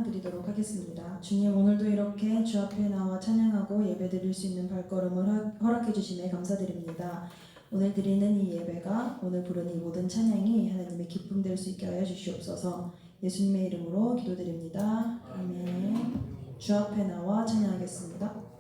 드리도록 하겠습니다. 주님, 오늘도 이렇게 주 앞에 나와 찬양하고 예배드릴 수 있는 발걸음을 허락해 주심에 감사드립니다. 오늘 드리는 이 예배가, 오늘 부르는 이 모든 찬양이 하나님의 기쁨 될 수 있게 하여 주시옵소서. 예수님의 이름으로 기도드립니다. 아멘. 주 앞에 나와 찬양하겠습니다.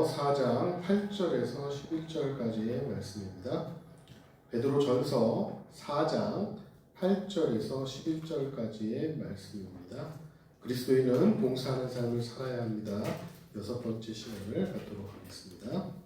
베드로전서 4장 8절에서 11절까지의 말씀입니다. 베드로전서 4장 8절에서 11절까지의 말씀입니다. 그리스도인은 봉사하는 삶을 살아야 합니다. 6번째 시간을 갖도록 하겠습니다.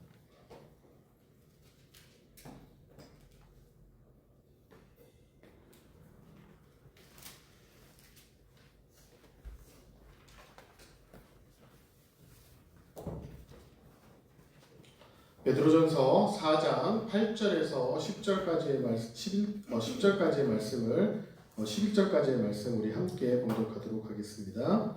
베드로전서 4장 8절에서 10절까지의 말씀, 10절까지의 말씀을 11절까지의 말씀 우리 함께 봉독하도록 하겠습니다.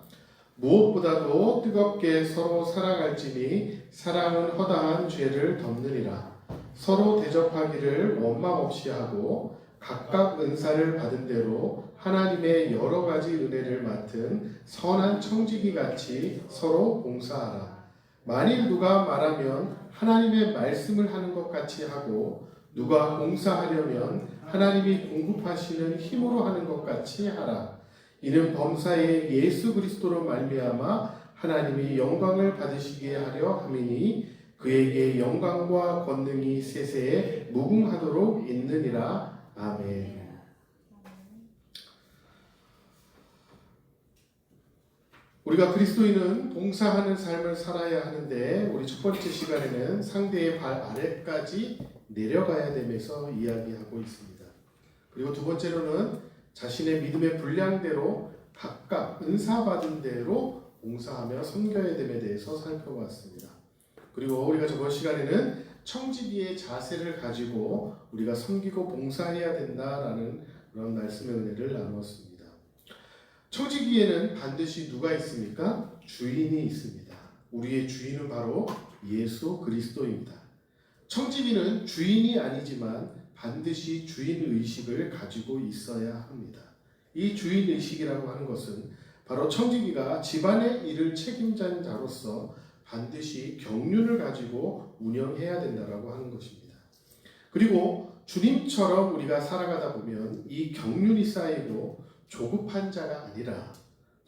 무엇보다도 뜨겁게 서로 사랑할지니 사랑은 허다한 죄를 덮느니라. 서로 대접하기를 원망 없이 하고 각각 은사를 받은 대로 하나님의 여러 가지 은혜를 맡은 선한 청지기 같이 서로 봉사하라. 만일 누가 말하면 하나님의 말씀을 하는 것 같이 하고 누가 봉사하려면 하나님이 공급하시는 힘으로 하는 것 같이 하라. 이는 범사에 예수 그리스도로 말미암아 하나님이 영광을 받으시게 하려 함이니 그에게 영광과 권능이 세세에 무궁하도록 있느니라. 아멘. 우리가 그리스도인은 봉사하는 삶을 살아야 하는데 우리 첫 번째 시간에는 상대의 발 아래까지 내려가야 됨에서 이야기하고 있습니다. 그리고 두 번째로는 자신의 믿음의 분량대로 각각 은사받은 대로 봉사하며 섬겨야 됨에 대해서 살펴봤습니다. 그리고 우리가 저번 시간에는 청지기의 자세를 가지고 우리가 섬기고 봉사해야 된다라는 그런 말씀의 은혜를 나누었습니다. 청지기에는 반드시 누가 있습니까? 주인이 있습니다. 우리의 주인은 바로 예수 그리스도입니다. 청지기는 주인이 아니지만 반드시 주인의식을 가지고 있어야 합니다. 이 주인의식이라고 하는 것은 바로 청지기가 집안의 일을 책임진 자로서 반드시 경륜을 가지고 운영해야 된다라고 하는 것입니다. 그리고 주님처럼 우리가 살아가다 보면 이 경륜이 쌓이고 조급한 자가 아니라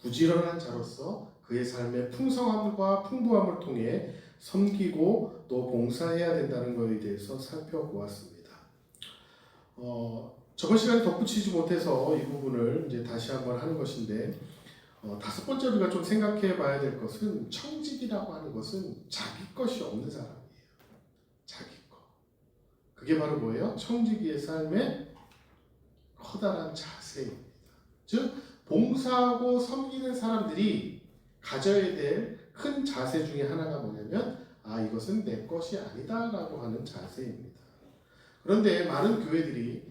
부지런한 자로서 그의 삶의 풍성함과 풍부함을 통해 섬기고 또 봉사해야 된다는 것에 대해서 살펴보았습니다. 저번 시간에 덧붙이지 못해서 이 부분을 이제 다시 한번 하는 것인데 다섯 번째 우리가 좀 생각해 봐야 될 것은 청지기라고 하는 것은 자기 것이 없는 사람이에요. 자기 것. 그게 바로 뭐예요? 청지기의 삶의 커다란 자세입니다. 즉 봉사하고 섬기는 사람들이 가져야 될 큰 자세 중에 하나가 뭐냐면 이것은 내 것이 아니다라고 하는 자세입니다. 그런데 많은 교회들이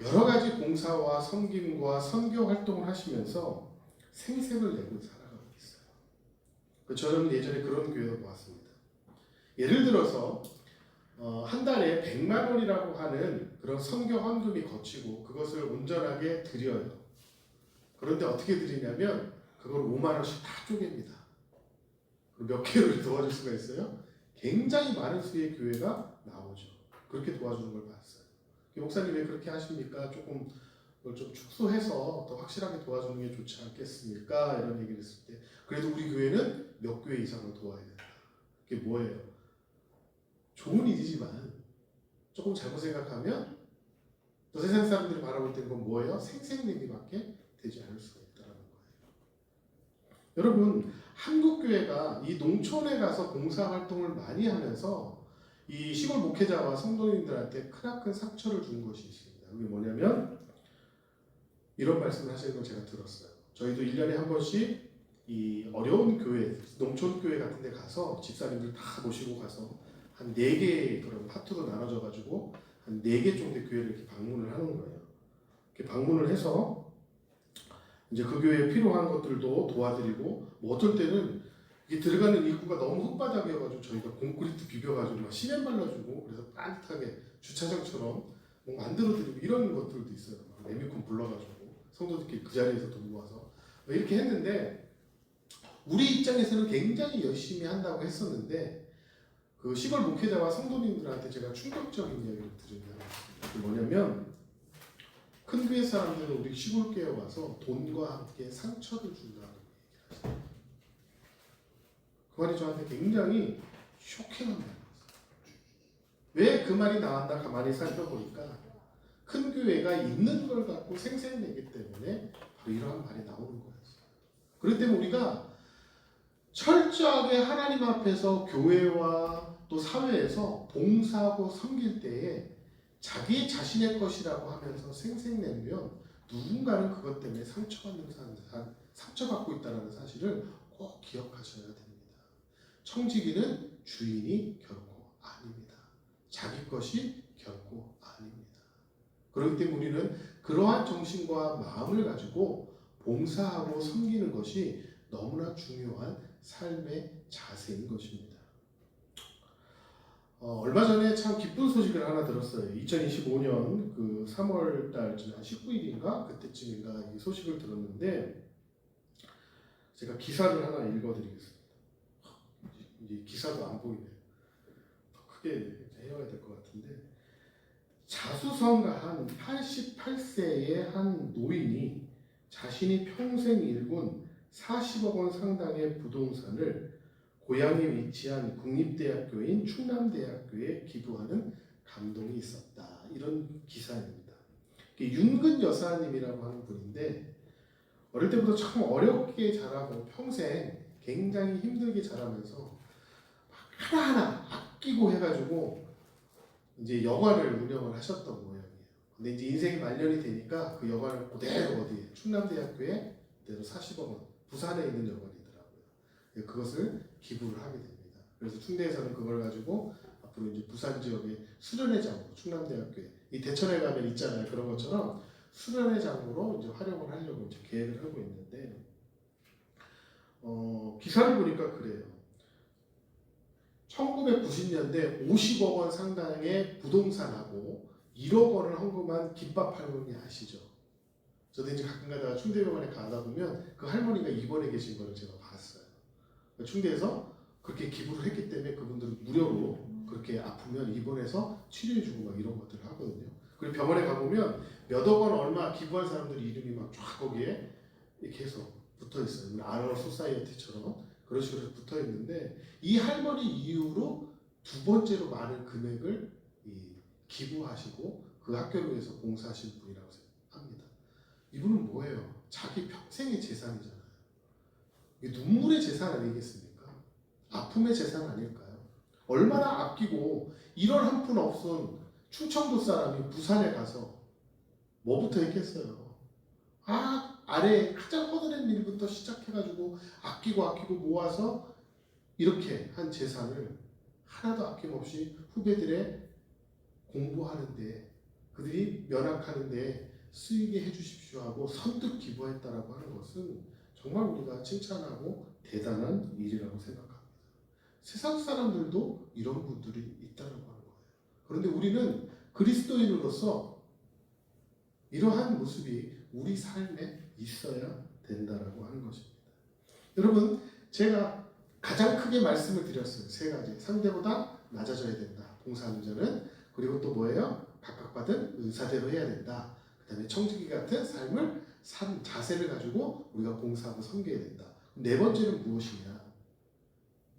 여러 가지 봉사와 섬김과 선교 활동을 하시면서 생색을 내고 살아가고 있어요. 저는 예전에 그런 교회를 보았습니다. 예를 들어서 한 달에 100만 원이라고 하는 그런 선교 헌금이 거치고 그것을 온전하게 드려요. 그런데 어떻게 드리냐면 그걸 5만 원씩 다 쪼갭니다. 몇 개를 도와줄 수가 있어요? 굉장히 많은 수의 교회가 나오죠. 그렇게 도와주는 걸 봤어요. 목사님 왜 그렇게 하십니까? 조금 그걸 좀 축소해서 더 확실하게 도와주는 게 좋지 않겠습니까? 이런 얘기를 했을 때 그래도 우리 교회는 몇 교회 이상을 도와야 된다. 그게 뭐예요? 좋은 일이지만 조금 잘못 생각하면 또 세상 사람들이 바라볼 때는 그건 뭐예요? 생색내기밖에 되지 않을 수가 있다는 거예요. 여러분, 한국 교회가 이 농촌에 가서 봉사활동을 많이 하면서 이 시골 목회자와 성도님들한테 크나큰 상처를 준 것이 있습니다. 그게 뭐냐면 이런 말씀을 하시는 걸 제가 들었어요. 저희도 1년에 한 번씩 이 어려운 교회, 농촌 교회 같은 데 가서 집사님들 다 모시고 가서 한 4개의 그런 파트도 나눠져 가지고 한 4개 정도의 교회를 이렇게 방문을 하는 거예요. 이렇게 방문을 해서 이제 그 교회에 필요한 것들도 도와드리고 뭐 어떨 때는 이게 들어가는 입구가 너무 흙바닥이어가지고 저희가 콘크리트 비벼가지고 막 시멘 발라주고 그래서 따뜻하게 주차장처럼 뭐 만들어드리고 이런 것들도 있어요. 레미콘 불러가지고 성도들끼리 그 자리에서 돈 모아서 이렇게 했는데 우리 입장에서는 굉장히 열심히 한다고 했었는데 그 시골 목회자와 성도님들한테 제가 충격적인 이야기를 들은 게 있습니다. 뭐냐면 큰 교회 사람들은 우리 시골 교회에 와서 돈과 함께 상처를 준다는 얘기를 하시죠. 그 말이 저한테 굉장히 쇼킹한 말이었어요. 왜 그 말이 나왔나 가만히 살펴보니까 큰 교회가 있는 걸 갖고 생색내기 때문에 바로 이러한 말이 나오는 거였어요. 그렇기 때문에 우리가 철저하게 하나님 앞에서 교회와 또 사회에서 봉사하고 섬길 때에 자기 자신의 것이라고 하면서 생색내면 누군가는 그것 때문에 상처받고 있다는 사실을 꼭 기억하셔야 됩니다. 청지기는 주인이 결코 아닙니다. 자기 것이 결코 아닙니다. 그렇기 때문에 우리는 그러한 정신과 마음을 가지고 봉사하고 섬기는 것이 너무나 중요한 삶의 자세인 것입니다. 얼마 전에 참 기쁜 소식을 하나 들었어요. 2025년 그 3월 달쯤 한 19일인가 그때쯤인가 이 소식을 들었는데 제가 기사를 하나 읽어드리겠습니다. 이 기사도 안 보이네요. 더 크게 해야 될 것 같은데 자수성가한 88세의 한 노인이 자신이 평생 일군 40억 원 상당의 부동산을 고향에 위치한 국립대학교인 충남대학교에 기부하는 감동이 있었다. 이런 기사입니다. 윤근 여사님이라고 하는 분인데 어릴 때부터 참 어렵게 자라고 평생 굉장히 힘들게 자라면서 하나하나 아끼고 해가지고 이제 여관을 운영을 하셨던 모양이에요. 근데 이제 인생이 말년이 되니까 그 여관을 그대로 어디에 충남대학교에 그대로 40억 원 부산에 있는 여관이더라고요. 그것을 기부를 하게 됩니다. 그래서 충대에서는 그걸 가지고 앞으로 이제 부산 지역의 수련회 장으로 충남대학교에 이 대천에 가면 있잖아요. 그런 것처럼 수련회 장으로 이제 활용을 하려고 이제 계획을 하고 있는데 기사를 보니까 그래요. 1990년대 50억 원 상당의 부동산하고 1억 원을 헌금한 김밥 할머니 아시죠? 저도 이제 가끔 가다가 충대병원에 가다 보면 그 할머니가 입원해 계신 거를 제가 봤어요. 충대에서 그렇게 기부를 했기 때문에 그분들은 무료로 그렇게 아프면 입원해서 치료해주고 막 이런 것들을 하거든요. 그리고 병원에 가보면 몇억 원 얼마 기부한 사람들 이름이 막 쫙 거기에 이렇게 해서 붙어 있어요. 아너 소사이어티처럼 그런 식으로 붙어 있는데 이 할머니 이후로 두 번째로 많은 금액을 기부하시고 그 학교를 위해서 봉사하신 분이라고 생각합니다. 이분은 뭐예요? 자기 평생의 재산이잖아요. 이게 눈물의 재산 아니겠습니까? 아픔의 재산 아닐까요? 얼마나 아끼고 1월 한 푼 없은 충청도 사람이 부산에 가서 뭐부터 했겠어요? 아래 가장 허드렛 일부터 시작해가지고 아끼고 모아서 이렇게 한 재산을 하나도 아낌없이 후배들의 공부하는데 그들이 면학하는데 쓰이게 해주십시오 하고 선뜻 기부했다라고 하는 것은 정말 우리가 칭찬하고 대단한 일이라고 생각합니다. 세상 사람들도 이런 분들이 있다라고 하는 거예요. 그런데 우리는 그리스도인으로서 이러한 모습이 우리 삶에 있어야 된다라고 하는 것입니다. 여러분, 제가 가장 크게 말씀을 드렸어요. 세 가지. 상대보다 낮아져야 된다. 봉사하는 자는. 그리고 또 뭐예요? 각각 받은 은사대로 해야 된다. 그 다음에 청지기 같은 삶을 산 자세를 가지고 우리가 봉사하고 섬겨야 된다. 네 번째는 무엇이냐?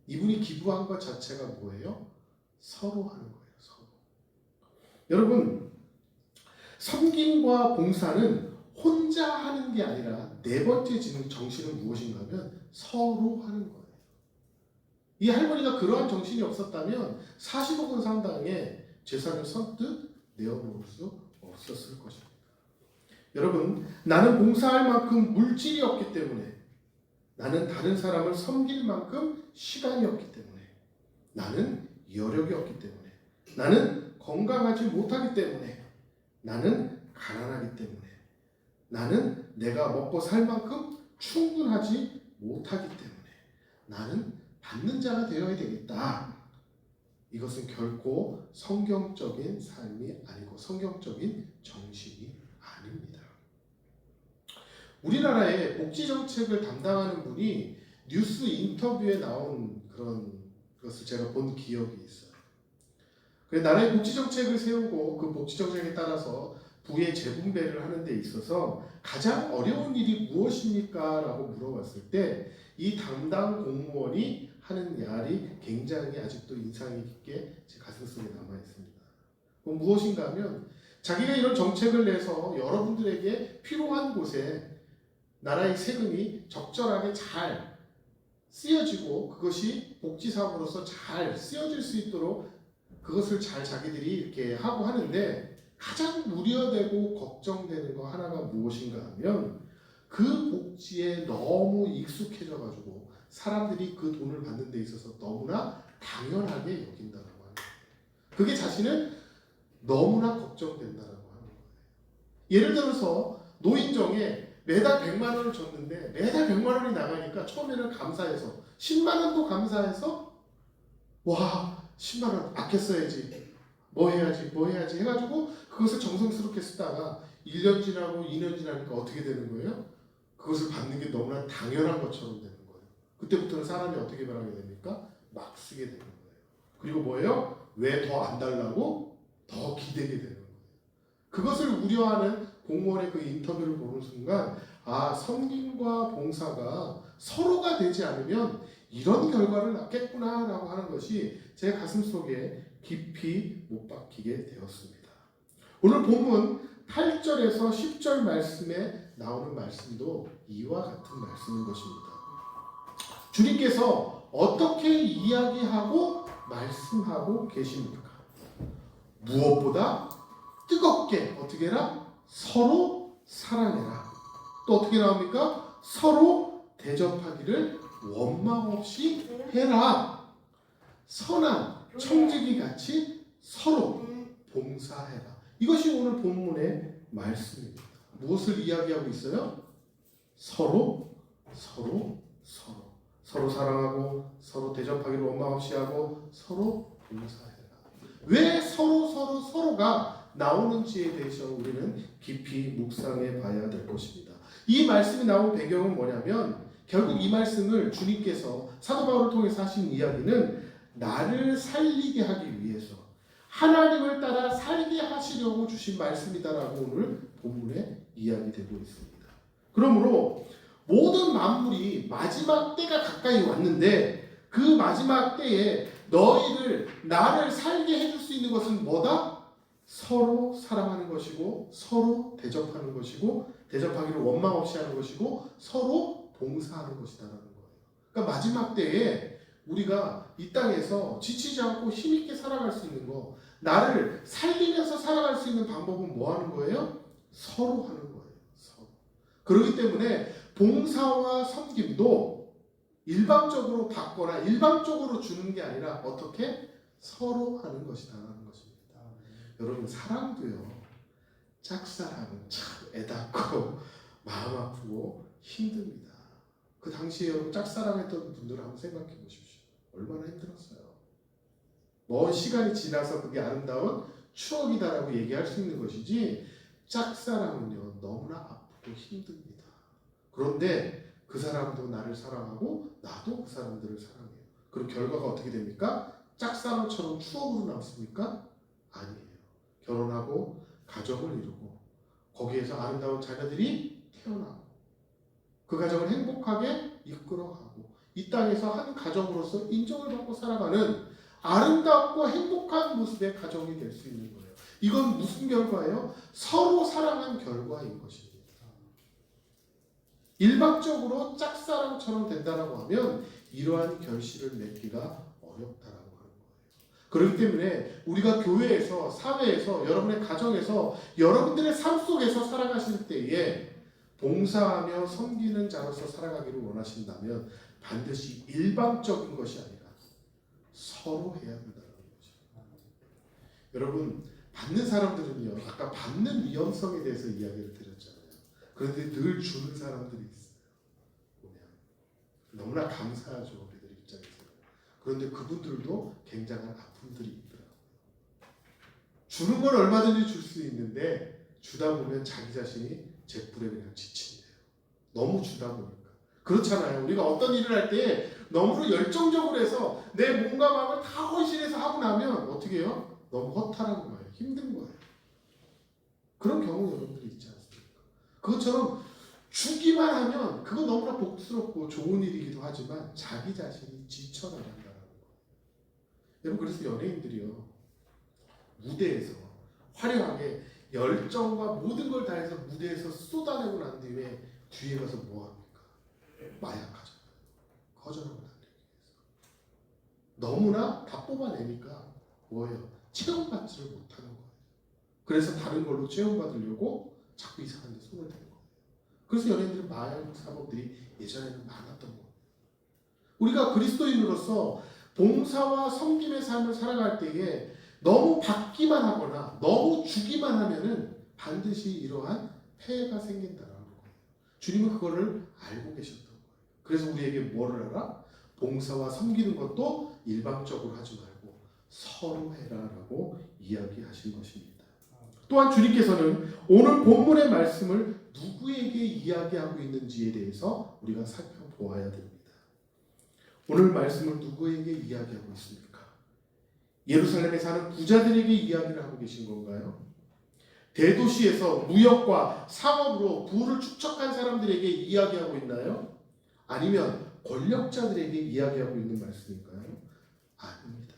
이분이 기부한 것 자체가 뭐예요? 서로 하는 거예요. 서로. 여러분, 섬김과 봉사는 혼자 하는 게 아니라 네 번째 정신은 무엇인가 하면 서로 하는 거예요. 이 할머니가 그러한 정신이 없었다면 40억 원 상당의 재산을 선뜻 내어놓을 수 없었을 것입니다. 여러분, 나는 봉사할 만큼 물질이 없기 때문에, 나는 다른 사람을 섬길 만큼 시간이 없기 때문에, 나는 여력이 없기 때문에, 나는 건강하지 못하기 때문에, 나는 가난하기 때문에, 나는 내가 먹고 살 만큼 충분하지 못하기 때문에 나는 받는 자가 되어야 되겠다. 이것은 결코 성경적인 삶이 아니고 성경적인 정신이 아닙니다. 우리나라의 복지정책을 담당하는 분이 뉴스 인터뷰에 나온 그런 것을 제가 본 기억이 있어요. 나라의 복지정책을 세우고 그 복지정책에 따라서 부의 재분배를 하는 데 있어서 가장 어려운 일이 무엇입니까? 라고 물어봤을 때 이 담당 공무원이 하는 말이 굉장히 아직도 인상이 깊게 제 가슴속에 남아 있습니다. 그건 무엇인가 하면 자기가 이런 정책을 내서 여러분들에게 필요한 곳에 나라의 세금이 적절하게 잘 쓰여지고 그것이 복지사업으로서 잘 쓰여질 수 있도록 그것을 잘 자기들이 이렇게 하고 하는데 가장 우려되고 걱정되는 거 하나가 무엇인가 하면 그 복지에 너무 익숙해져 가지고 사람들이 그 돈을 받는 데 있어서 너무나 당연하게 여긴다라고 하는 거예요. 그게 자신은 너무나 걱정된다라고 하는 거예요. 예를 들어서 노인정에 매달 100만 원을 줬는데 매달 100만 원이 나가니까 처음에는 감사해서 10만 원도 감사해서 와 10만 원 아껴 써야지 뭐 해야지 해가지고 그것을 정성스럽게 쓰다가 1년 지나고 2년 지나니까 어떻게 되는 거예요? 그것을 받는 게 너무나 당연한 것처럼 되는 거예요. 그때부터는 사람이 어떻게 변하게 됩니까? 막 쓰게 되는 거예요. 그리고 뭐예요? 왜 더 안 달라고? 더 기대게 되는 거예요. 그것을 우려하는 공무원의 그 인터뷰를 보는 순간 아 섬김과 봉사가 서로가 되지 않으면 이런 결과를 낳겠구나 라고 하는 것이 제 가슴속에 깊이 못 박히게 되었습니다. 오늘 본문 8절에서 10절 말씀에 나오는 말씀도 이와 같은 말씀인 것입니다. 주님께서 어떻게 이야기하고 말씀하고 계십니까? 무엇보다 뜨겁게 어떻게 해라? 서로 사랑해라. 또 어떻게 나옵니까? 서로 대접하기를 원망 없이 해라. 선한 청지기 같이 서로 봉사해라. 이것이 오늘 본문의 말씀입니다. 무엇을 이야기하고 있어요? 서로 사랑하고 서로 대접하기를 원망 없이 하고 서로 봉사해라. 왜 서로가 나오는지에 대해서 우리는 깊이 묵상해 봐야 될 것입니다. 이 말씀이 나온 배경은 뭐냐면 결국 이 말씀을 주님께서 사도 바울을 통해서 하신 이야기는 나를 살리게 하기 위해서 하나님을 따라 살게 하시려고 주신 말씀이다라고 오늘 본문에 이야기되고 있습니다. 그러므로 모든 만물이 마지막 때가 가까이 왔는데 그 마지막 때에 나를 살게 해줄 수 있는 것은 뭐다? 서로 사랑하는 것이고 서로 대접하는 것이고 대접하기를 원망 없이 하는 것이고 서로 봉사하는 것이다라는 거예요. 그러니까 마지막 때에 우리가 이 땅에서 지치지 않고 힘있게 살아갈 수 있는 거 나를 살리면서 살아갈 수 있는 방법은 뭐 하는 거예요? 서로 하는 거예요. 서로. 그렇기 때문에 봉사와 섬김도 일방적으로 받거나 일방적으로 주는 게 아니라 어떻게 서로 하는 것이다라는 것입니다. 여러분 사랑도요. 짝사랑은 참 애닿고 마음 아프고 힘듭니다. 그 당시에 여러분 짝사랑했던 분들을 한번 생각해 보십시오. 얼마나 힘들었어요. 먼 시간이 지나서 그게 아름다운 추억이다라고 얘기할 수 있는 것이지 짝사랑은요 너무나 아프고 힘듭니다. 그런데 그 사람도 나를 사랑하고 나도 그 사람들을 사랑해요. 그럼 결과가 어떻게 됩니까? 짝사랑처럼 추억으로 남습니까? 아니에요. 결혼하고 가정을 이루고 거기에서 아름다운 자녀들이 태어나고 그 가정을 행복하게 이끌어가고 이 땅에서 한 가정으로서 인정을 받고 살아가는 아름답고 행복한 모습의 가정이 될 수 있는 거예요. 이건 무슨 결과예요? 서로 사랑한 결과인 것입니다. 일방적으로 짝사랑처럼 된다라고 하면 이러한 결실을 맺기가 어렵다라고 하는 거예요. 그렇기 때문에 우리가 교회에서, 사회에서, 여러분의 가정에서, 여러분들의 삶 속에서 살아가실 때에 봉사하며 섬기는 자로서 살아가기를 원하신다면 반드시 일방적인 것이 아니라 서로 해야 된다는 거죠. 여러분 받는 사람들은요 아까 받는 위험성에 대해서 이야기를 드렸잖아요. 그런데 늘 주는 사람들이 있어요. 보면 너무나 감사하죠 우리들 입장에서. 그런데 그분들도 굉장한 아픔들이 있더라고요. 주는 건 얼마든지 줄 수 있는데 주다 보면 자기 자신이 잿불에 그냥 지친대요. 너무 주다 보니까. 그렇잖아요. 우리가 어떤 일을 할 때 너무 열정적으로 해서 내 몸과 마음을 다 헌신해서 하고 나면 어떻게 해요? 너무 허탈한 거예요. 힘든 거예요. 그런 경우 여러분들이 있지 않습니까? 그것처럼 주기만 하면 그건 너무나 복스럽고 좋은 일이기도 하지만 자기 자신이 지쳐나간다는 거예요. 여러분, 그래서 연예인들이요, 무대에서 화려하게 열정과 모든 걸 다해서 무대에서 쏟아내고 난 뒤에 뒤에 가서 뭐 합니까? 마약하잖아요. 거절하고 달리기 위해서. 너무나 다 뽑아내니까 뭐예요? 체험받지를 못하는 거예요. 그래서 다른 걸로 체험받으려고 자꾸 이상한 데 손을 대는 거예요. 그래서 연예인들은 마약 사범들이 예전에는 많았던 거예요. 우리가 그리스도인으로서 봉사와 섬김의 삶을 살아갈 때에 너무 받기만 하거나 너무 주기만 하면은 반드시 이러한 폐해가 생긴다는 거예요. 주님은 그거를 알고 계셨던 거예요. 그래서 우리에게 뭐를 하라? 봉사와 섬기는 것도 일방적으로 하지 말고 서로 해라라고 이야기하신 것입니다. 또한 주님께서는 오늘 본문의 말씀을 누구에게 이야기하고 있는지에 대해서 우리가 살펴보아야 됩니다. 오늘 말씀을 누구에게 이야기하고 있습니까? 예루살렘에 사는 부자들에게 이야기를 하고 계신 건가요? 대도시에서 무역과 상업으로 부를 축적한 사람들에게 이야기하고 있나요? 아니면 권력자들에게 이야기하고 있는 말씀일까요? 아닙니다.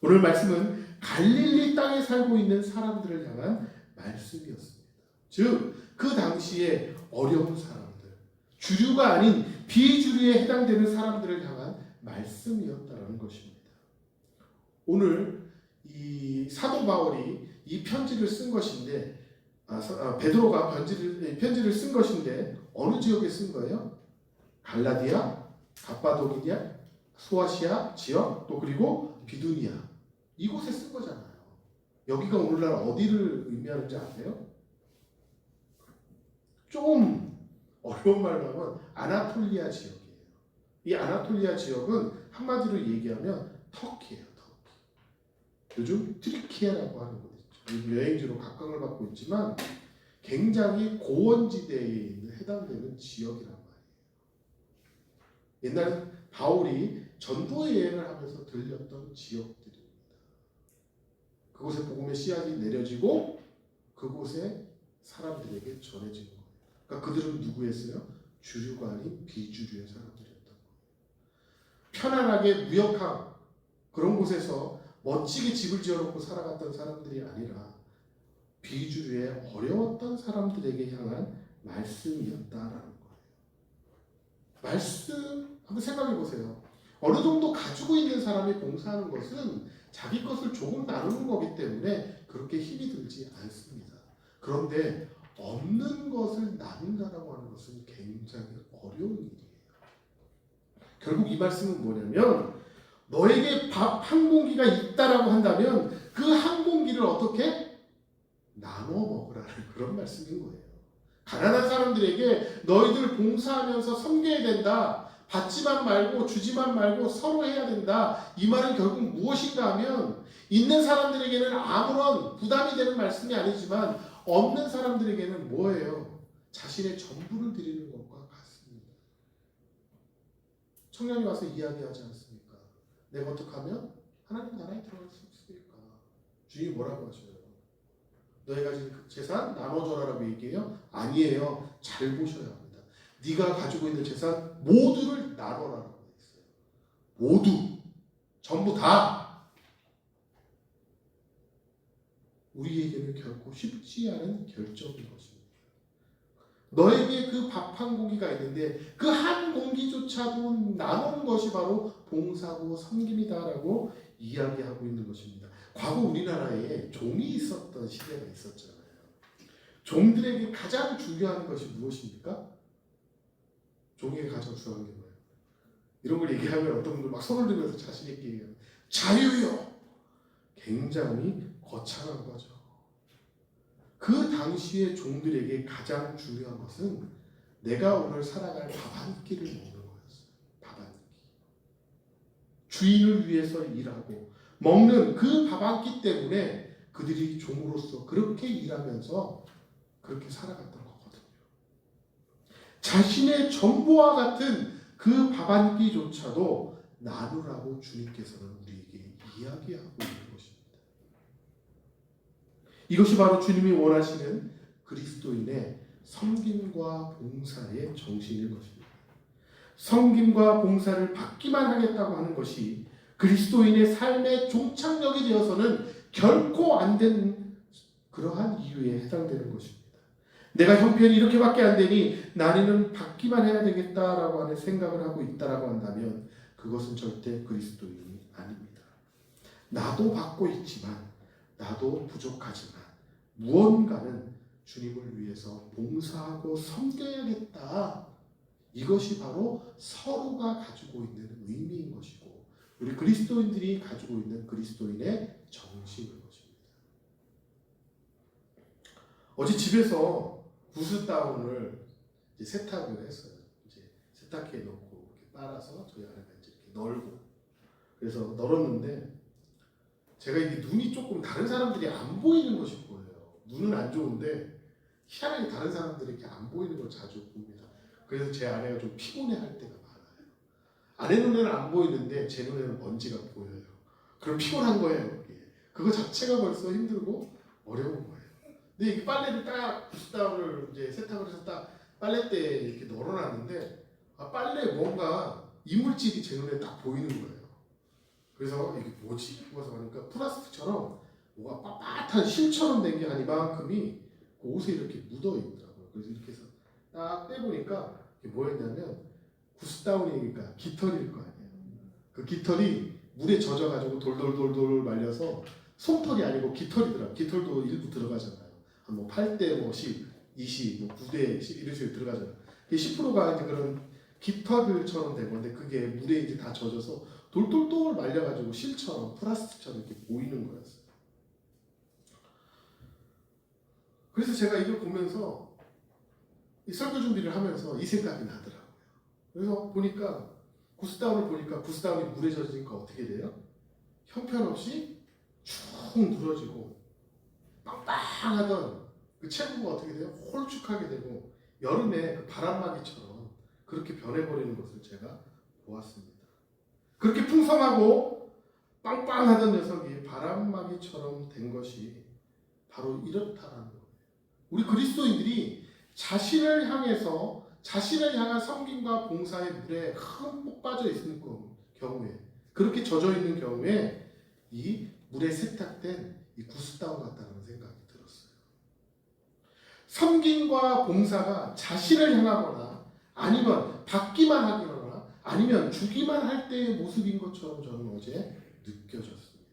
오늘 말씀은 갈릴리 땅에 살고 있는 사람들을 향한 말씀이었습니다. 즉, 그 당시에 어려운 사람들, 주류가 아닌 비주류에 해당되는 사람들을 향한 말씀이었다는 것입니다. 오늘 이 사도 바울이 이 편지를 쓴 것인데, 베드로가 편지를 쓴 것인데 어느 지역에 쓴 거예요? 갈라디아, 갑바도기냐, 소아시아 지역, 또 그리고 비두니아, 이곳에 쓴 거잖아요. 여기가 오늘날 어디를 의미하는지 아세요? 좀 어려운 말로 하면 아나톨리아 지역이에요. 이 아나톨리아 지역은 한마디로 얘기하면 터키예요. 터키. 요즘 트리키에라고 하는 곳 있죠. 여행지로 각광을 받고 있지만 굉장히 고원지대에 있는 해당되는 지역이란 말이에요. 옛날에 바울이 전도 여행을 하면서 들렸던 지역들입니다. 그곳에 복음의 씨앗이 내려지고 그곳에 사람들에게 전해진 거예요. 그러니까 그들은 누구였어요? 주류가 아닌 비주류의 사람들이었던 거예요. 편안하게 무역한 그런 곳에서 멋지게 집을 지어놓고 살아갔던 사람들이 아니라 비주류의 어려웠던 사람들에게 향한 말씀이었다라는 거예요. 말씀 한번 생각해 보세요. 어느 정도 가지고 있는 사람이 봉사하는 것은 자기 것을 조금 나누는 거기 때문에 그렇게 힘이 들지 않습니다. 그런데 없는 것을 나눈다라고 하는 것은 굉장히 어려운 일이에요. 결국 이 말씀은 뭐냐면, 너에게 밥 한 공기가 있다라고 한다면 그 한 공기를 어떻게 나눠 먹으라는 그런 말씀인 거예요. 가난한 사람들에게 너희들 봉사하면서 섬겨야 된다, 받지만 말고 주지만 말고 서로 해야 된다, 이 말은 결국 무엇인가 하면 있는 사람들에게는 아무런 부담이 되는 말씀이 아니지만 없는 사람들에게는 뭐예요? 자신의 전부를 드리는 것과 같습니다. 청년이 와서 이야기하지 않습니까? 내가 어떻게 하면 하나님 나라에 들어갈 수 있을까? 주님이 뭐라고 하셔요? 너희 가진 재산 나눠줘라라고 얘기해요? 아니에요. 잘 보셔야 합니다. 네가 가지고 있는 재산 모두를 나눠라라고 했어요. 모두, 전부 다. 우리에게는 결코 쉽지 않은 결정인 것입니다. 너에게 그 밥 한 공기가 있는데 그 한 공기조차도 나누는 것이 바로 봉사고 섬김이다라고 이야기하고 있는 것입니다. 과거 우리나라에 종이 있었던 시대가 있었잖아요. 종들에게 가장 중요한 것이 무엇입니까? 종에게 가장 중요한 게 뭐예요? 이런 걸 얘기하면 어떤 분들 막 손을 들면서 자신 있게 얘기해요. 자유요! 굉장히 거창한 거죠. 그 당시의 종들에게 가장 중요한 것은 내가 오늘 살아갈 밥 한 끼를 먹는 거였어요. 밥 한 끼. 주인을 위해서 일하고 먹는 그 밥 한 끼 때문에 그들이 종으로서 그렇게 일하면서 그렇게 살아갔던 거거든요. 자신의 전부와 같은 그 밥 한 끼조차도 나누라고 주님께서는 우리에게 이야기하고 있는 것입니다. 이것이 바로 주님이 원하시는 그리스도인의 섬김과 봉사의 정신인 것입니다. 섬김과 봉사를 받기만 하겠다고 하는 것이 그리스도인의 삶의 종착역이 되어서는 결코 안 된 그러한 이유에 해당되는 것입니다. 내가 형편이 이렇게밖에 안 되니 나는 받기만 해야 되겠다라고 하는 생각을 하고 있다라고 한다면 그것은 절대 그리스도인이 아닙니다. 나도 받고 있지만 나도 부족하지만 무언가는 주님을 위해서 봉사하고 섬겨야겠다. 이것이 바로 서로가 가지고 있는 의미인 것이고 우리 그리스도인들이 가지고 있는 그리스도인의 정신인 것입니다. 어제 집에서 부스다운을 세탁을 했어요. 이제 세탁기에 넣고 이렇게 빨아서 저희 아내가 이제 이렇게 널고 그래서 널었는데 제가 이게 눈이 조금 다른 사람들이 안 보이는 것이 보여요. 눈은 안 좋은데 희한하게 다른 사람들에게 안 보이는 걸 자주 봅니다. 그래서 제 아내가 좀 피곤해할 때가 많아요. 아내 눈에는 안 보이는데 제 눈에는 먼지가 보여요. 그럼 피곤한 거예요. 그게. 그거 자체가 벌써 힘들고 어려운 거예요. 근데 이 빨래를 딱 부스다운을 이제 세탁을 해서 딱 빨래대에 이렇게 널어놨는데 빨래에 뭔가 이물질이 제 눈에 딱 보이는 거예요. 그래서 이게 뭐지? 그래서 보니까 플라스틱처럼 뭐가 빳빳한 실처럼 된 게 한 이만큼이 그 옷에 이렇게 묻어 있더라고요. 그래서 이렇게 해서 딱 빼보니까 이게 뭐였냐면 부스다운이니까 깃털일 거 아니에요. 그 깃털이 물에 젖어가지고 돌돌돌돌 말려서 솜털이 아니고 깃털이더라고요. 깃털도 일부 들어가잖아요. 뭐 8대 뭐 10, 20, 뭐 9대 10 이런 식으로 들어가잖아요. 10%가 이제 그런 깃털처럼 된 건데 그게 물에 이제 다 젖어서 돌돌돌 말려가지고 실처럼 플라스틱처럼 이렇게 보이는 거였어요. 그래서 제가 이걸 보면서 이 설교 준비를 하면서 이 생각이 나더라고요. 그래서 보니까 부스다운을 보니까 부스다운이 물에 젖으니까 어떻게 돼요? 형편없이 축 늘어지고 빵빵하던 그 체구가 어떻게 돼요? 홀쭉하게 되고 여름에 그 바람막이처럼 그렇게 변해버리는 것을 제가 보았습니다. 그렇게 풍성하고 빵빵하던 녀석이 바람막이처럼 된 것이 바로 이렇다라는 거예요. 우리 그리스도인들이 자신을 향해서 자신을 향한 섬김과 봉사의 물에 흠뻑 빠져 있는 경우에 그렇게 젖어 있는 경우에 이 물에 세탁된 이 구스다운 같다는 생각이 들었어요. 섬김과 봉사가 자신을 향하거나 아니면 받기만 하거나 아니면 주기만 할 때의 모습인 것처럼 저는 어제 느껴졌습니다.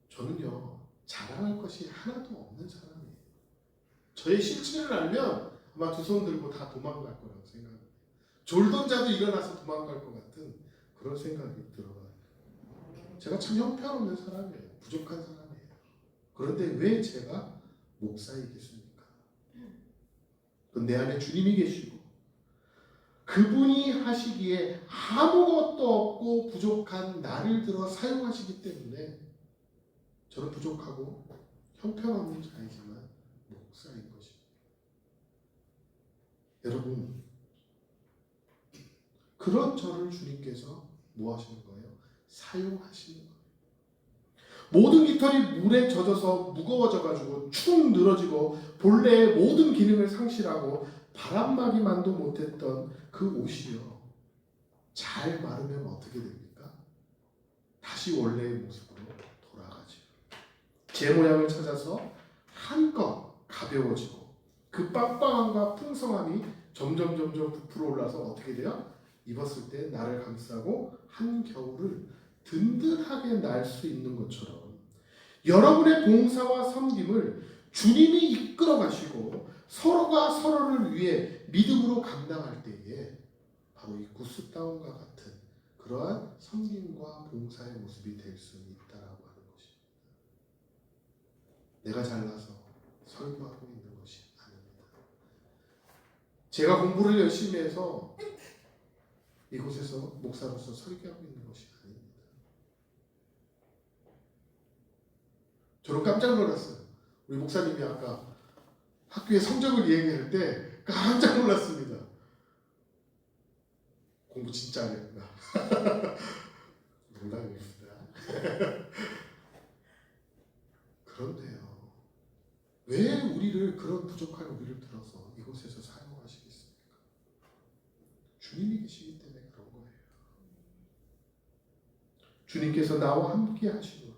저는요 자랑할 것이 하나도 없는 사람이에요. 저의 실체를 알면 아마 두 손 들고 다 도망갈 거라고 생각합니다. 졸던 자도 일어나서 도망갈 것 같은 그런 생각이 들어요. 제가 참 형편없는 사람이에요. 부족한 사람이에요. 그런데 왜 제가 목사이겠습니까? 내 안에 주님이 계시고 그분이 하시기에 아무것도 없고 부족한 나를 들어 사용하시기 때문에 저는 부족하고 형편없는 자이지만 목사인 것입니다. 여러분 그런 저를 주님께서 뭐 하시는 거예요? 사용하시는 거예요. 모든 깃털이 물에 젖어서 무거워져가지고 축 늘어지고 본래의 모든 기능을 상실하고 바람막이만도 못했던 그 옷이요. 잘 마르면 어떻게 됩니까? 다시 원래의 모습으로 돌아가죠. 제 모양을 찾아서 한껏 가벼워지고 그 빵빵함과 풍성함이 점점 부풀어 올라서 어떻게 돼요? 입었을 때 나를 감싸고 한겨울을 든든하게 날 수 있는 것처럼 여러분의 봉사와 섬김을 주님이 이끌어 가시고 서로가 서로를 위해 믿음으로 감당할 때에 바로 이 구스다운과 같은 그러한 섬김과 봉사의 모습이 될 수 있다라고 하는 것입니다. 내가 잘나서 설교하고 있는 것이 아닙니다. 제가 공부를 열심히 해서 이곳에서 목사로서 설교하고 있는 것이 아닙니다. 저는 깜짝 놀랐어요. 우리 목사님이 아까 학교의 성적을 얘기할 때 깜짝 놀랐습니다. 공부 진짜 안 했구나. 농담입니다. 그런데요. 왜 우리를 그런 부족한 우리를 들어서 이곳에서 사용하시겠습니까? 주님이 계시기 때문에 그런 거예요. 주님께서 나와 함께 하시므로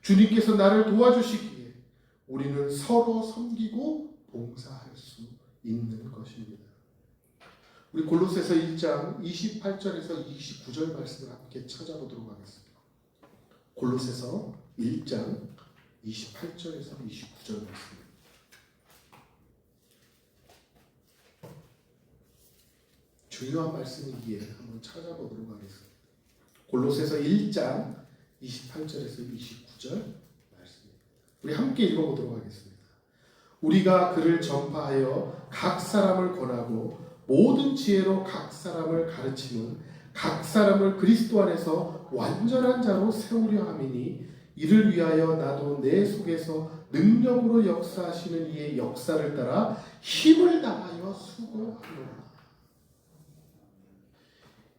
주님께서 나를 도와주시기에 우리는 서로 섬기고 봉사할 수 있는 것입니다. 우리 골로새서 1장 28절에서 29절 말씀을 함께 찾아보도록 하겠습니다. 골로새서 1장 28절에서 29절 말씀. 중요한 말씀이기에 한번 찾아보도록 하겠습니다. 골로새서 1장 28절에서 29절 말씀입니다. 우리 함께 읽어보도록 하겠습니다. 우리가 그를 전파하여 각 사람을 권하고 모든 지혜로 각 사람을 가르치는 각 사람을 그리스도 안에서 완전한 자로 세우려 함이니 이를 위하여 나도 내 속에서 능력으로 역사하시는 이의 역사를 따라 힘을 다하여 수고하노라.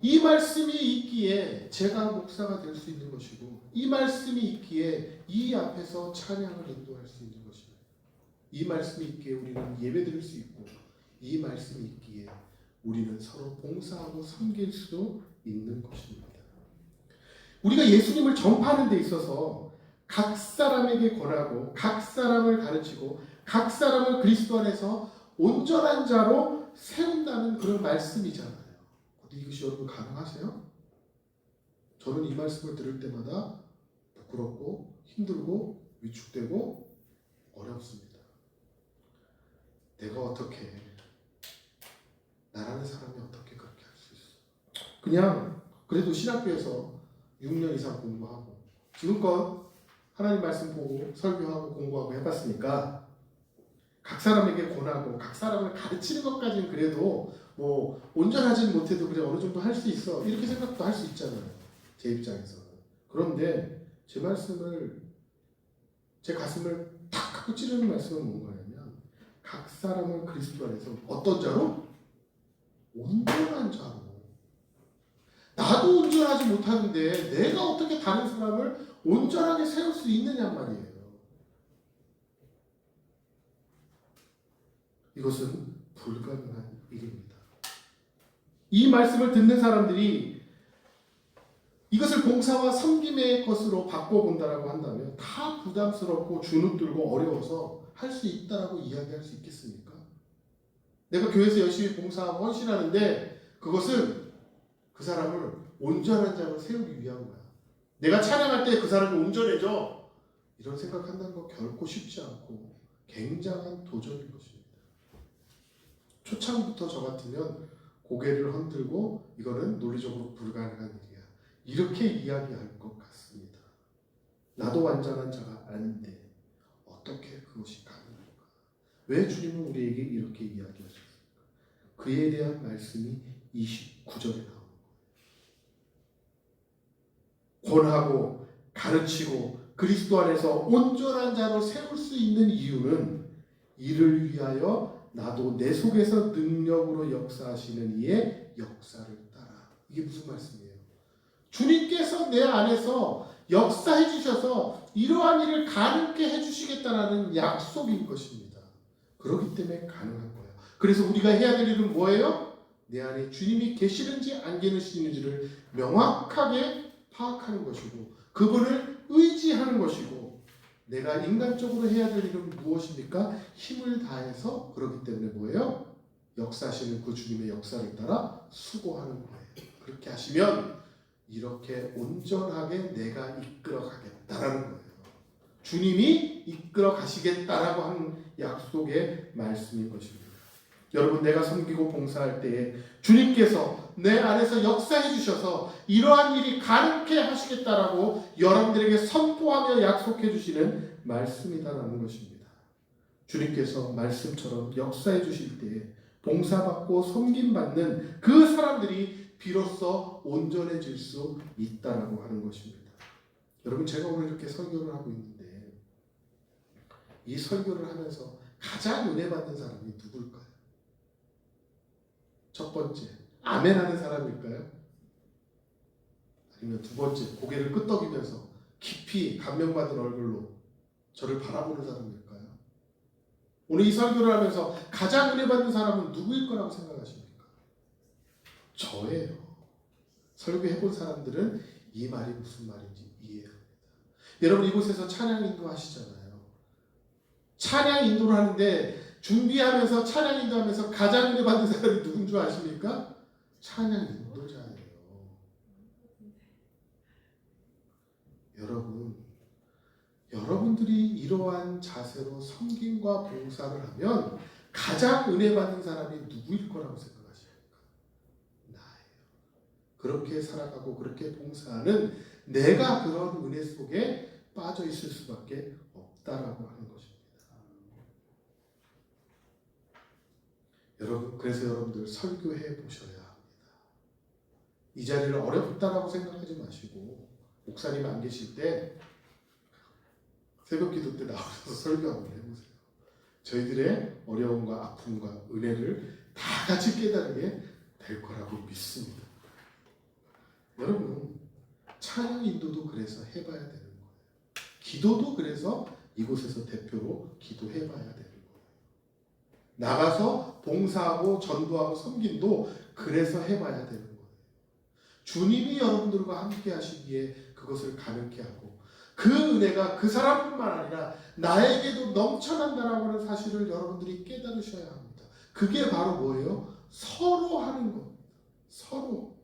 이 말씀이 있기에 제가 목사가 될 수 있는 것이고 이 말씀이 있기에 이 앞에서 찬양을 인도할 수 있는 것입니다. 이 말씀이 있기에 우리는 예배드릴 수 있고 이 말씀이 있기에 우리는 서로 봉사하고 섬길 수 있는 것입니다. 우리가 예수님을 전파하는 데 있어서 각 사람에게 권하고 각 사람을 가르치고 각 사람을 그리스도 안에서 온전한 자로 세운다는 그런 말씀이잖아요. 근데 이것이 여러분 가능하세요? 저는 이 말씀을 들을 때마다 부끄럽고 힘들고 위축되고 어렵습니다. 내가 어떻게 나라는 사람이 어떻게 그렇게 할 수 있어? 그냥 그래도 신학교에서 6년 이상 공부하고 지금껏 하나님 말씀 보고 설교하고 공부하고 해봤으니까 각 사람에게 권하고 각 사람을 가르치는 것까지는 그래도 뭐 온전하지는 못해도 그래 어느 정도 할 수 있어 이렇게 생각도 할 수 있잖아요. 제 입장에서는. 그런데 제 말씀을 제 가슴을 탁 갖고 찌르는 말씀은 뭔가냐면 각 사람을 그리스도 안에서 어떤 자로? 온전한 자로. 나도 온전하지 못하는데 내가 어떻게 다른 사람을 온전하게 세울 수 있느냐 말이에요. 이것은 불가능한 일입니다. 이 말씀을 듣는 사람들이 이것을 봉사와 섬김의 것으로 바꿔본다라고 한다면 다 부담스럽고 주눅들고 어려워서 할 수 있다라고 이야기할 수 있겠습니까? 내가 교회에서 열심히 봉사하고 헌신하는데 그것은 그 사람을 온전한 자로 세우기 위한 거야. 내가 찬양할 때 그 사람이 온전해져. 이런 생각한다는 거 결코 쉽지 않고 굉장한 도전인 것입니다. 초창부터 저 같으면 고개를 흔들고 이거는 논리적으로 불가능한 일이야. 이렇게 이야기할 것 같습니다. 나도 완전한 자가 아닌데 어떻게 그것이 가능할까? 왜 주님은 우리에게 이렇게 이야기하셨을까? 그에 대한 말씀이 29절에 나옵니다. 권하고 가르치고 그리스도 안에서 온전한 자로 세울 수 있는 이유는 이를 위하여 나도 내 속에서 능력으로 역사하시는 이의 역사를 따라. 이게 무슨 말씀이에요? 주님께서 내 안에서 역사해 주셔서 이러한 일을 가능케 해주시겠다라는 약속인 것입니다. 그렇기 때문에 가능한 거예요. 그래서 우리가 해야 될 일은 뭐예요? 내 안에 주님이 계시는지 안 계시는지를 명확하게 파악하는 것이고 그분을 의지하는 것이고 내가 인간적으로 해야 될 일은 무엇입니까? 힘을 다해서 그렇기 때문에 뭐예요? 역사하시는 그 주님의 역사를 따라 수고하는 거예요. 그렇게 하시면 이렇게 온전하게 내가 이끌어 가겠다라는 거예요. 주님이 이끌어 가시겠다라고 하는 약속의 말씀인 것입니다. 여러분 내가 섬기고 봉사할 때에 주님께서 내 안에서 역사해 주셔서 이러한 일이 가능케 하시겠다라고 여러분들에게 선포하며 약속해 주시는 말씀이다라는 것입니다. 주님께서 말씀처럼 역사해 주실 때에 봉사받고 섬김받는 그 사람들이 비로소 온전해질 수 있다라고 하는 것입니다. 여러분 제가 오늘 이렇게 설교를 하고 있는데 이 설교를 하면서 가장 은혜 받는 사람이 누굴까요? 첫 번째, 아멘하는 사람일까요? 아니면 두 번째, 고개를 끄덕이면서 깊이 감명받은 얼굴로 저를 바라보는 사람일까요? 오늘 이 설교를 하면서 가장 은혜 받는 사람은 누구일 거라고 생각하십니까? 저예요. 설교해본 사람들은 이 말이 무슨 말인지 이해합니다. 여러분 이곳에서 찬양 인도하시잖아요. 찬양 인도를 하는데 준비하면서 찬양 인도하면서 가장 은혜 받는 사람이 누군 줄 아십니까? 찬양 인도자예요. 여러분들이 이러한 자세로 섬김과 봉사를 하면 가장 은혜 받는 사람이 누구일 거라고 생각하십니까? 나예요. 그렇게 살아가고 그렇게 봉사하는 내가 그런 은혜 속에 빠져 있을 수밖에 없다라고 하는 것입니다. 여러분, 그래서 여러분들 설교해 보셔야 합니다. 이 자리를 어렵다라고 생각하지 마시고 목사님 안 계실 때 새벽 기도 때 나오셔서 설교 한번 해보세요. 저희들의 어려움과 아픔과 은혜를 다 같이 깨달게 될 거라고 믿습니다. 여러분, 찬양 인도도 그래서 해봐야 되는 거예요. 기도도 그래서 이곳에서 대표로 기도해봐야 되는 거예요. 나가서 봉사하고 전도하고 섬김도 그래서 해봐야 되는 거예요. 주님이 여러분들과 함께 하시기에 그것을 가능케 하고 그 은혜가 그 사람뿐만 아니라 나에게도 넘쳐난다라고 하는 사실을 여러분들이 깨달으셔야 합니다. 그게 바로 뭐예요? 서로 하는 겁니다. 서로.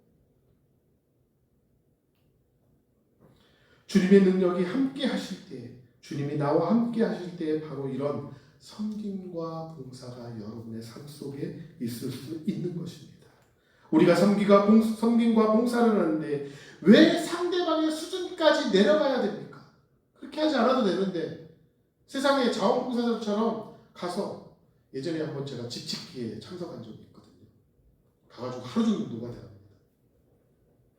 주님의 능력이 함께 하실 때, 주님이 나와 함께 하실 때 바로 이런 섬김과 봉사가 여러분의 삶 속에 있을 수 있는 것입니다. 우리가 섬김과 봉사를 하는데 왜 상대방의 수준까지 내려가야 됩니까? 그렇게 하지 않아도 되는데 세상에 자원봉사자처럼 가서 예전에 한번 제가 집짓기에 참석한 적이 있거든요. 가가지고 하루 종일 노가다합니다.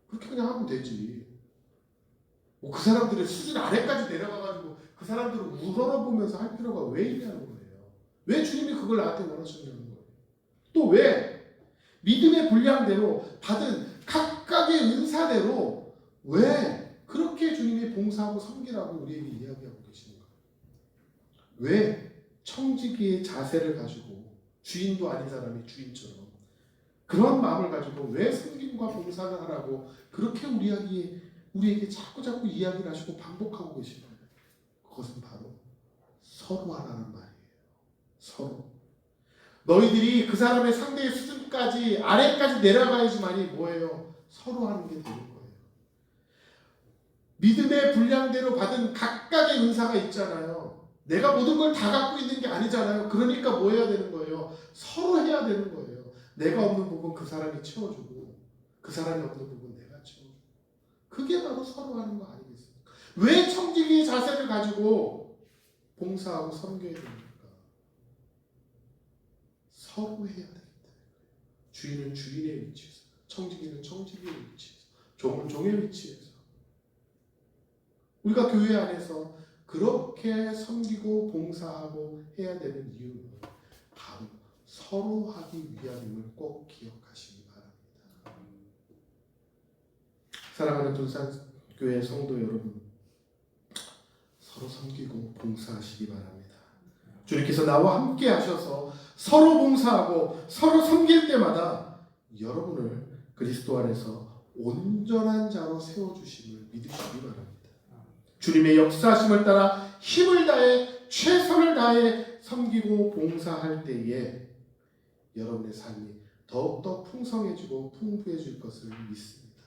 그렇게 그냥 하면 되지. 뭐 그 사람들의 수준 아래까지 내려가가지고 그 사람들을 우러러보면서 할 필요가 왜 있냐는 거예요. 왜 주님이 그걸 나한테 원하셨냐는 거예요. 또 왜 믿음의 분량대로 받은 각각의 은사대로 왜 그렇게 주님이 봉사하고 섬기라고 우리에게 이야기하고 계시는 거예요. 왜 청지기의 자세를 가지고 주인도 아닌 사람이 주인처럼 그런 마음을 가지고 왜 섬김과 봉사를 하라고 그렇게 우리에게 자꾸 이야기를 하시고 반복하고 계시는 거예요. 그것은 바로 서로 하라는 말이에요. 서로. 너희들이 그 사람의 상대의 수준까지 아래까지 내려가야지만이 뭐예요? 서로 하는 게 되는 거예요. 믿음의 분량대로 받은 각각의 은사가 있잖아요. 내가 모든 걸 다 갖고 있는 게 아니잖아요. 그러니까 뭐 해야 되는 거예요? 서로 해야 되는 거예요. 내가 없는 부분 그 사람이 채워주고 그 사람이 없는 부분 내가 채워주고 그게 바로 서로 하는 거 아니겠습니까? 왜 청지기의 자세를 가지고 봉사하고 섬겨야 됩니까? 서로 해야 되기 때문에 주인은 주인의 위치에서 청지기는 청지기의 위치에서 종은 종의 위치에서 우리가 교회 안에서 그렇게 섬기고 봉사하고 해야 되는 이유는 바로 서로 하기 위함임을 꼭 기억하시기 바랍니다. 사랑하는 둔산교회 성도 여러분, 서로 섬기고 봉사하시기 바랍니다. 주님께서 나와 함께 하셔서 서로 봉사하고 서로 섬길 때마다 여러분을 그리스도 안에서 온전한 자로 세워주심을 믿으시기 바랍니다. 주님의 역사하심을 따라 힘을 다해 최선을 다해 섬기고 봉사할 때에 여러분의 삶이 더욱더 풍성해지고 풍부해질 것을 믿습니다.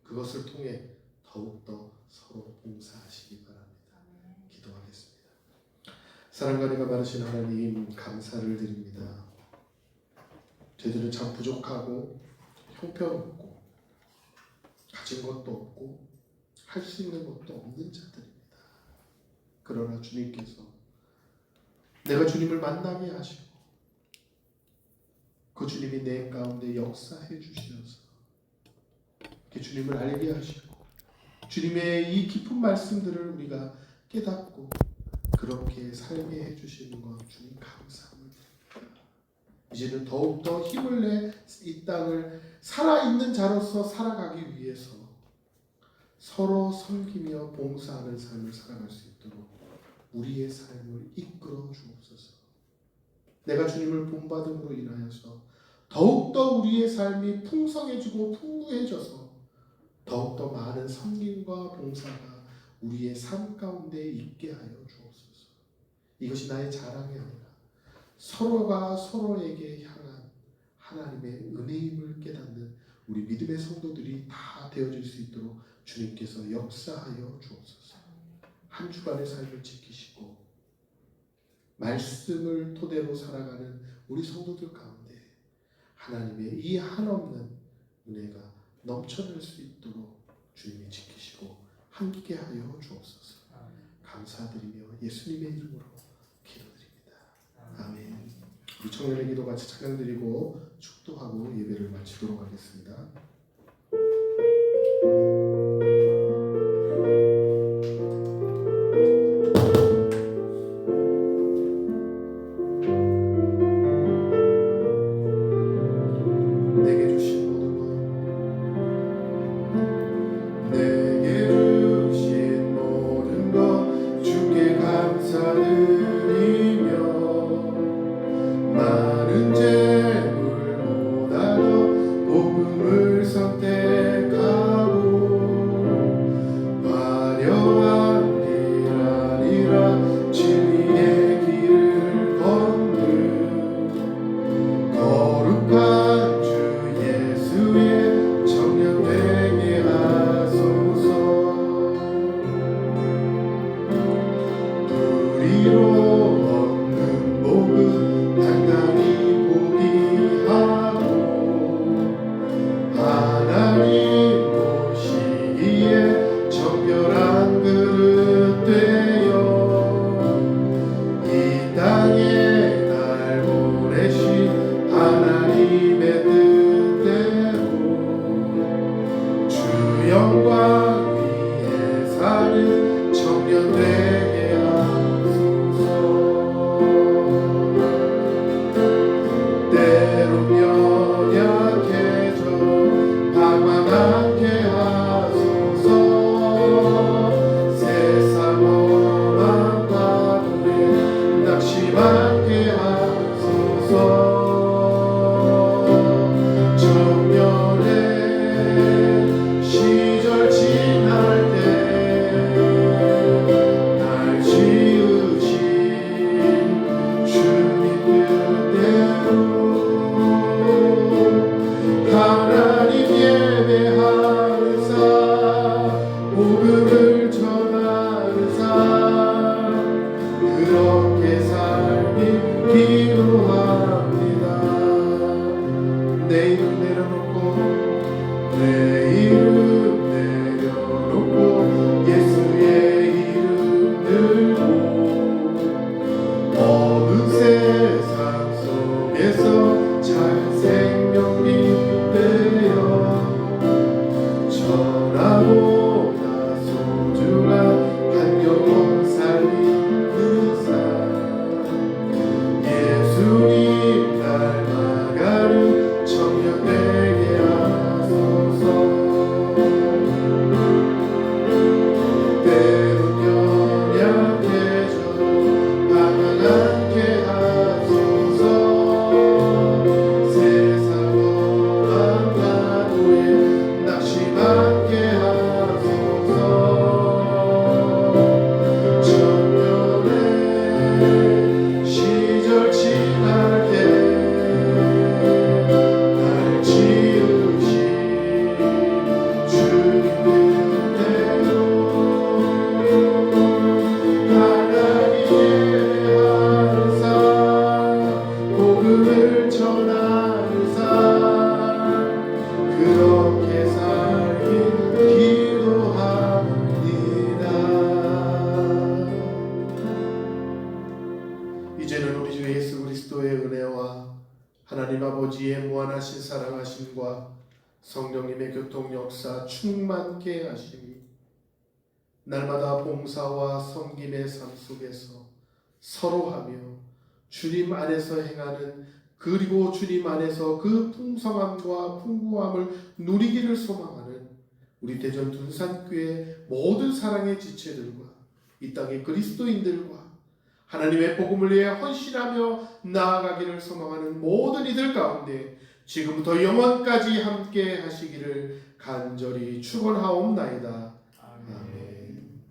그것을 통해 더욱더 서로 봉사하시기 바랍니다. 기도하겠습니다. 사랑과 은혜가 많으신 하나님 감사를 드립니다. 저희들은 참 부족하고 형편없고 가진 것도 없고 할 수 있는 것도 없는 자들입니다. 그러나 주님께서 내가 주님을 만나게 하시고 그 주님이 내 가운데 역사해 주시어서 이렇게 주님을 알게 하시고 주님의 이 깊은 말씀들을 우리가 깨닫고 그렇게 살게 해주시는 것 주님 감사합니다. 이제는 더욱더 힘을 내 이 땅을 살아있는 자로서 살아가기 위해서 서로 섬기며 봉사하는 삶을 살아갈 수 있도록 우리의 삶을 이끌어 주옵소서. 내가 주님을 본받음으로 인하여서 더욱더 우리의 삶이 풍성해지고 풍부해져서 더욱더 많은 섬김과 봉사가 우리의 삶 가운데 있게 하여 주옵소서. 이것이 나의 자랑이 아니라 서로가 서로에게 향한 하나님의 은혜임을 깨닫는 우리 믿음의 성도들이 다 되어질 수 있도록 주님께서 역사하여 주옵소서. 한 주간의 삶을 지키시고 말씀을 토대로 살아가는 우리 성도들 가운데 하나님의 이 한없는 은혜가 넘쳐날 수 있도록 주님이 지키시고 함께하여 주옵소서. 감사드리며 예수님의 이름으로 기도드립니다. 아멘. 우리 청년의 기도 같이 찬양드리고 축도하고 예배를 마치도록 하겠습니다. 내게 주신 모든 것, 내게 주신 모든 것 주께 감사드리며 많은 재물보다도 복음을 선택하고 화려한 길 아니라 진리의 길을 걷는 거룩한 주 예수의 청년 되게 하소서. 우리로 얻는 복은 당당히 포기하고 하나님 보시기에 정결한 그릇 되어 이 땅에 날 보내신 하나님의 뜻대로 주 영광 위에 사는 청년 되게 하소서. 때론 연약해져 방황하게 하소서. 세상 험한 과도에 낙심하게 하소서. 청년의 시절 지날 때 날 지으신 주님 뜻대로 하나님 예배하는 삶, 복음을 전하는 삶, 그렇게 살길 기도합니다. 내 이름 내려놓고 내 이름 내려놓고 예수의 이름 들고 어두운 세상 속에서 잘 생명 빛되어 전하보다 소중한 한 영혼 살리는 삶, 예수님 닮아가는 청년 되게 하소서. 때론 연약해져도 방황하게 하소서. 세상 험한 과도에 낙심하게 하소서. 청년의 시절 지날 때 날 지으신 주님 뜻대로 하나님 예배하는 삶, 복음을 전하는 삶, 그렇게 살길 기도합니다. 이제는 우리 주 예수 그리스도의 은혜와 하나님 아버지의 무한하신 사랑하심과 성령님의 교통 역사 충만케 하심이 날마다 봉사와 섬김의 삶 속에서 서로하며 주님 안에서 행하는, 그리고 주님 안에서 그 풍성함과 풍부함을 누리기를 소망하는 우리 대전 둔산교회 모든 사랑의 지체들과 이 땅의 그리스도인들과 하나님의 복음을 위해 헌신하며 나아가기를 소망하는 모든 이들 가운데 지금부터 영원까지 함께 하시기를 간절히 축원하옵나이다. 아멘.